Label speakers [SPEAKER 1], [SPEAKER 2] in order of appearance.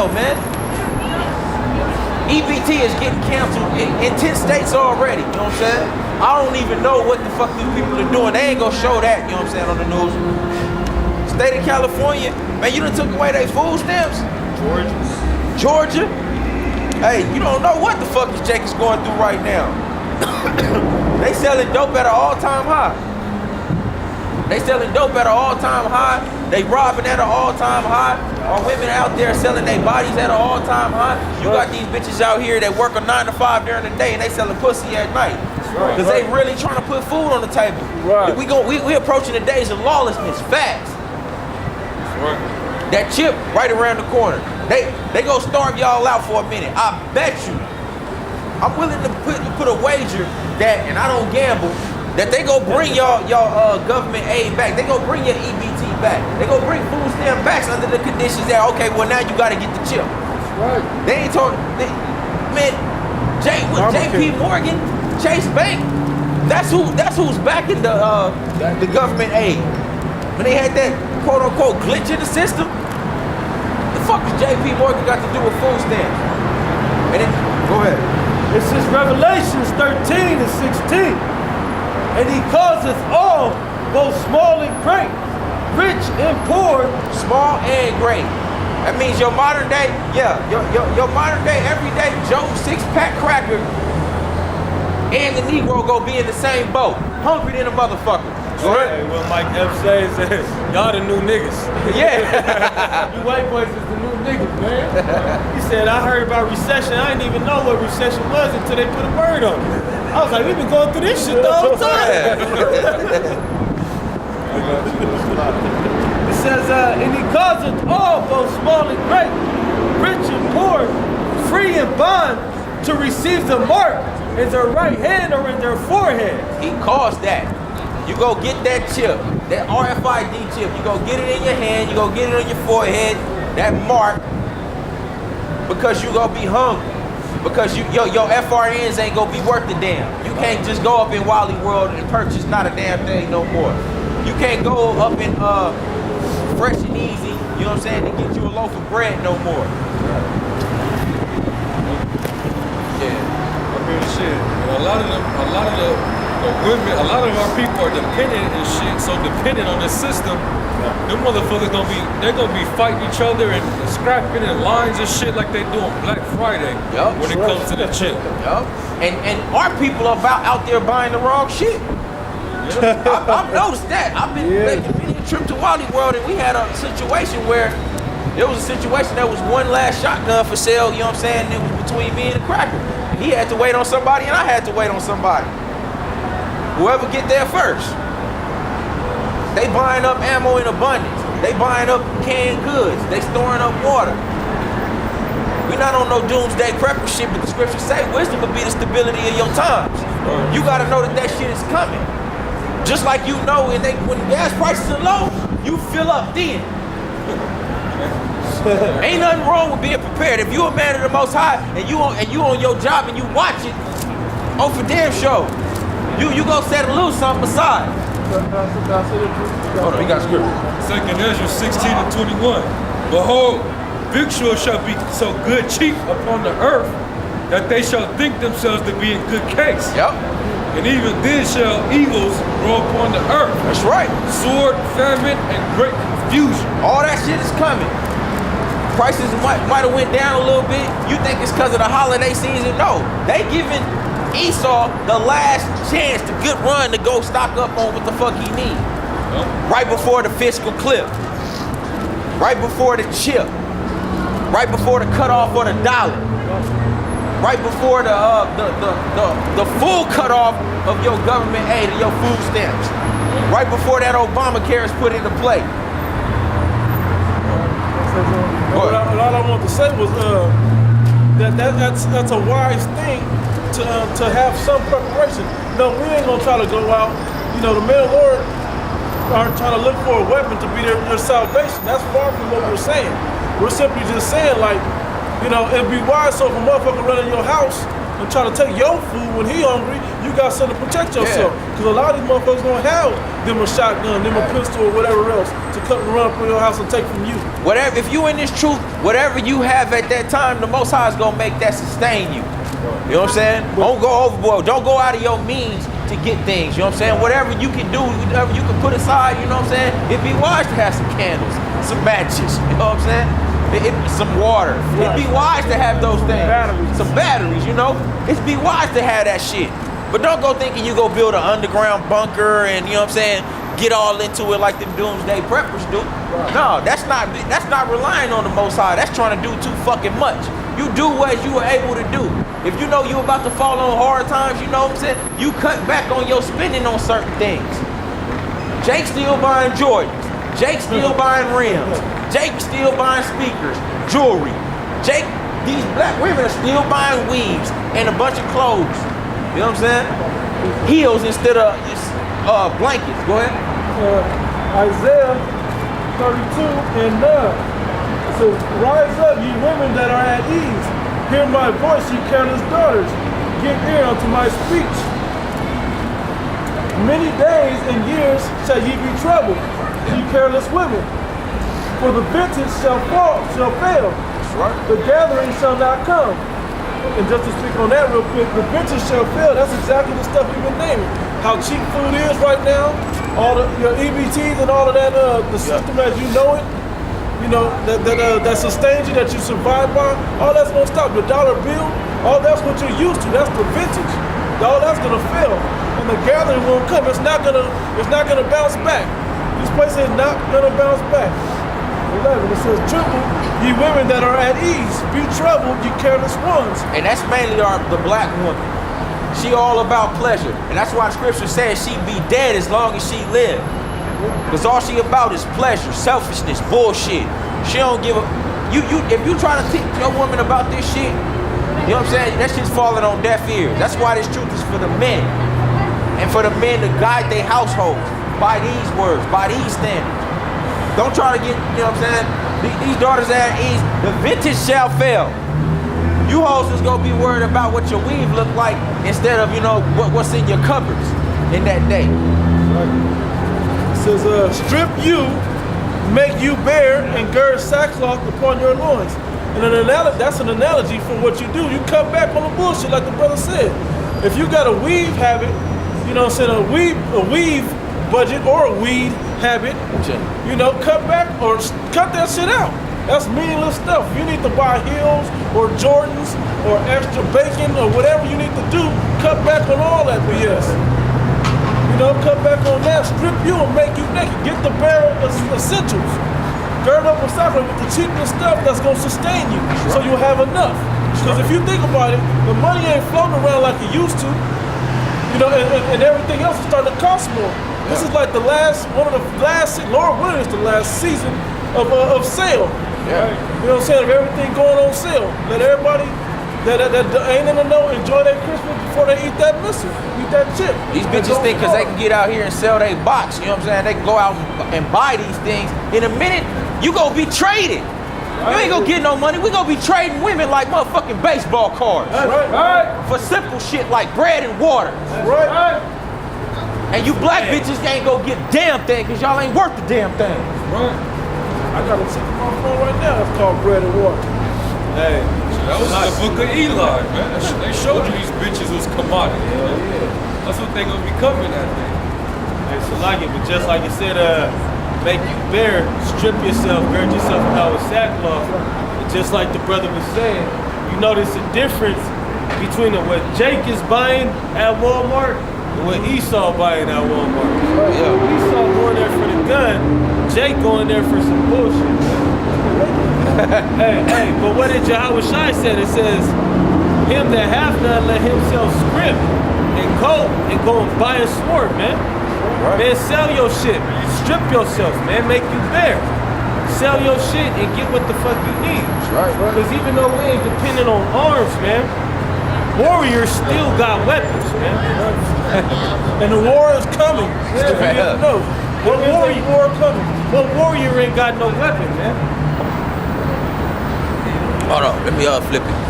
[SPEAKER 1] hell, man. EBT is getting canceled in 10 states already, you know what I'm saying? I don't even know what the fuck these people are doing. They ain't gonna show that, you know what I'm saying, on the news. State of California, man, you done took away their food stamps? Georgia? Hey, you don't know what the fuck this Jake is going through right now. They selling dope at an all-time high. They selling dope at an all-time high. They robbing at an all-time high. Our women out there selling their bodies at an all-time high. You got these bitches out here that work a 9 to 5 during the day and they selling pussy at night. Because they really trying to put food on the table.
[SPEAKER 2] Right.
[SPEAKER 1] We approaching the days of lawlessness fast. That chip right around the corner. They gonna starve y'all out for a minute. I bet you. I'm willing to put a wager that, and I don't gamble, that they gonna bring y'all government aid back. They gonna bring your EBT back. They gonna bring food stamp backs under the conditions that, okay, well now you gotta get the chip.
[SPEAKER 2] Right.
[SPEAKER 1] They ain't talking, man, JP Morgan, Chase Bank, that's who's backing the government aid. When they had that quote unquote glitch in the system, the fuck does JP Morgan got to do with food stamps? And then, go ahead.
[SPEAKER 2] It says Revelations 13 and 16. And he causes all, both small and great, rich and poor.
[SPEAKER 1] Small and great. That means your modern day, your modern day, everyday Joe 6-pack cracker and the Negro go be in the same boat. Hungry than a motherfucker.
[SPEAKER 3] Hey, well, Mike F. says, y'all the new niggas.
[SPEAKER 1] Yeah.
[SPEAKER 2] You white boys is the new niggas, man.
[SPEAKER 3] He said, I heard about recession. I didn't even know what recession was until they put a word on it. I was like, we've been going through this shit the whole time.
[SPEAKER 2] It says, and he causes all, both small and great, rich and poor, free and bond, to receive the mark in their right hand or in their forehead.
[SPEAKER 1] He caused that. You go get that chip, that RFID chip. You go get it in your hand. You go get it on your forehead. That mark, because you gonna be hungry. Because your FRNs ain't gonna be worth a damn. You can't just go up in Wally World and purchase not a damn thing no more. You can't go up in Fresh and Easy, you know what I'm saying, to get you a loaf of bread no more. Yeah.
[SPEAKER 4] I mean, shit. A lot of our people are dependent and shit. So dependent on the system, them motherfuckers they're gonna be fighting each other and scrapping in lines and shit like they do on Black Friday.
[SPEAKER 1] Yep.
[SPEAKER 4] When it comes to the chip.
[SPEAKER 1] Yep. And our people are out there buying the wrong shit. I've noticed that. I've been making many a trip to Wally World, and we had a situation where there was a situation that was one last shotgun for sale, you know what I'm saying? And it was between me and the cracker. And he had to wait on somebody, and I had to wait on somebody. Whoever get there first. They buying up ammo in abundance. They buying up canned goods. They storing up water. We not on no doomsday prepper shit, but the scriptures say wisdom will be the stability of your times. You gotta know that shit is coming. Just like you know when gas prices are low, you fill up then. Ain't nothing wrong with being prepared. If you a man of the Most High and you on your job and you watch it, oh for damn sure, you go set a little something aside. Hold on, he got scripture.
[SPEAKER 4] 2nd Ezra 16 and 21. Behold, victuals shall be so good cheap upon the earth that they shall think themselves to be in good case.
[SPEAKER 1] Yep.
[SPEAKER 4] And even then shall evils grow upon the earth.
[SPEAKER 1] That's right.
[SPEAKER 4] Sword, famine, and great confusion.
[SPEAKER 1] All that shit is coming. Prices might have went down a little bit. You think it's because of the holiday season? No. They giving Esau the last chance, the good run to go stock up on what the fuck he need. Right before the fiscal cliff. Right before the chip. Right before the cutoff of the dollar. Right before the full cutoff of your government aid and your food stamps. Right before that Obamacare is put into play.
[SPEAKER 2] What I want to say was that's a wise thing to have some preparation. No, we ain't gonna try to go out. You know, the men of the Lord aren't trying to look for a weapon to be their salvation. That's far from what we're saying. We're simply just saying, like, you know, it'd be wise so if a motherfucker run in your house and try to take your food when he hungry, you got something to protect yourself. Because a lot of these motherfuckers don't have them a shotgun, them a pistol, or whatever else to cut and run up on your house and take from you.
[SPEAKER 1] Whatever, if you in this truth, whatever you have at that time, the Most High is gonna make that sustain you. You know what I'm saying? Don't go overboard. Don't go out of your means to get things. You know what I'm saying? Whatever you can do, whatever you can put aside. You know what I'm saying? It'd be wise to have some candles, some matches. You know what I'm saying? Some water. It'd be wise to have those things. Some batteries, you know? It'd be wise to have that shit. But don't go thinking you go build an underground bunker and, you know what I'm saying, get all into it like them doomsday preppers do. No, that's not relying on the Most High. That's trying to do too fucking much. You do what you were able to do. If you know you about to fall on hard times, you know what I'm saying, you cut back on your spending on certain things. Jake still buying Jordans. Jake still buying rims. Jake still buying speakers, jewelry. Jake, these black women are still buying weaves and a bunch of clothes. You know what I'm saying? Heels instead of blankets. Go ahead.
[SPEAKER 2] Isaiah 32 and 9. It says, rise up, ye women that are at ease. Hear my voice, ye careless daughters. Give ear unto my speech. Many days and years shall ye be troubled, ye careless women. For the vintage shall fail.
[SPEAKER 1] That's right.
[SPEAKER 2] The gathering shall not come. And just to speak on that real quick, the vintage shall fail. That's exactly the stuff we've been naming. How cheap food is right now, all the your EBTs and all of that, the system as you know it, you know, that sustains you, that you survive by, all that's gonna stop. The dollar bill, all that's what you're used to. That's the vintage. All that's gonna fail. And the gathering won't come. It's not gonna bounce back. This place is not gonna bounce back. 11, it says, tremble, ye women that are at ease, be troubled, ye careless ones.
[SPEAKER 1] And that's mainly the black woman. She all about pleasure. And that's why the scripture says she be dead as long as she live. Because all she about is pleasure, selfishness, bullshit. She don't give a... If you try to teach your woman about this shit, you know what I'm saying? That shit's falling on deaf ears. That's why this truth is for the men. And for the men to guide their households by these words, by these standards. Don't try to get, you know what I'm saying? These daughters at ease, the vintage shall fail. You hoes is gonna be worried about what your weave look like instead of, you know, what's in your cupboards in that day.
[SPEAKER 2] It says, strip you, make you bare, and gird sackcloth upon your loins. And that's an analogy for what you do. You cut back on the bullshit like the brother said. If you got a weave habit, you know what I'm saying, a weave budget or a weed habit, you know, cut back or cut that shit out. That's meaningless stuff. You need to buy heels or Jordans or extra bacon or whatever you need to do. Cut back on all that BS. You know, cut back on that. Strip you and make you naked. Get the bare essentials. Gird up and sacrifice with the cheapest stuff that's gonna sustain you, so you'll have enough. Because if you think about it, the money ain't floating around like it used to. You know, and everything else is starting to cost more. This is like one of the last, Lord willing, is the last season of sale.
[SPEAKER 1] Yeah.
[SPEAKER 2] You know what I'm saying? Of everything going on sale. Let everybody that ain't in the know enjoy their Christmas before they eat that missile, eat that chip.
[SPEAKER 1] These bitches think because they can get out here and sell their box, you know what I'm saying? They can go out and buy these things. In a minute, you gonna be traded. You ain't gonna get no money. We gonna be trading women like motherfucking baseball cards.
[SPEAKER 2] That's right.
[SPEAKER 1] For simple shit like bread and water.
[SPEAKER 2] That's right.
[SPEAKER 1] And you black bitches ain't gonna get damn thing because y'all ain't worth the damn thing.
[SPEAKER 2] Right. I got a ticket on my phone right now that's called bread and water.
[SPEAKER 4] Hey, that was the book of Eli, man. They showed you these bitches was commodity.
[SPEAKER 3] Yeah.
[SPEAKER 4] That's what they gonna be coming at.
[SPEAKER 3] Hey, so like it, but just like you said, make you bare, strip yourself, gird yourself out with sackcloth. And just like the brother was saying, you notice the difference between what Jake is buying at Walmart and what Esau buying at Walmart.
[SPEAKER 1] Yeah.
[SPEAKER 3] Esau going there for the gun, Jake going there for some bullshit. hey, but what did Yahweh Shai said? It says, him that hath none, let himself script and go and buy a sword, man.
[SPEAKER 1] Right.
[SPEAKER 3] Man, sell your shit. Strip yourself, man. Make you bare. Sell your shit and get what the fuck you need.
[SPEAKER 1] Right.
[SPEAKER 3] Because even though we ain't dependent on arms, man, warriors still got weapons, man.
[SPEAKER 2] And the war is coming. If you didn't know. What war coming?
[SPEAKER 3] What warrior ain't got no weapon, man?
[SPEAKER 1] Hold on, let me flip it.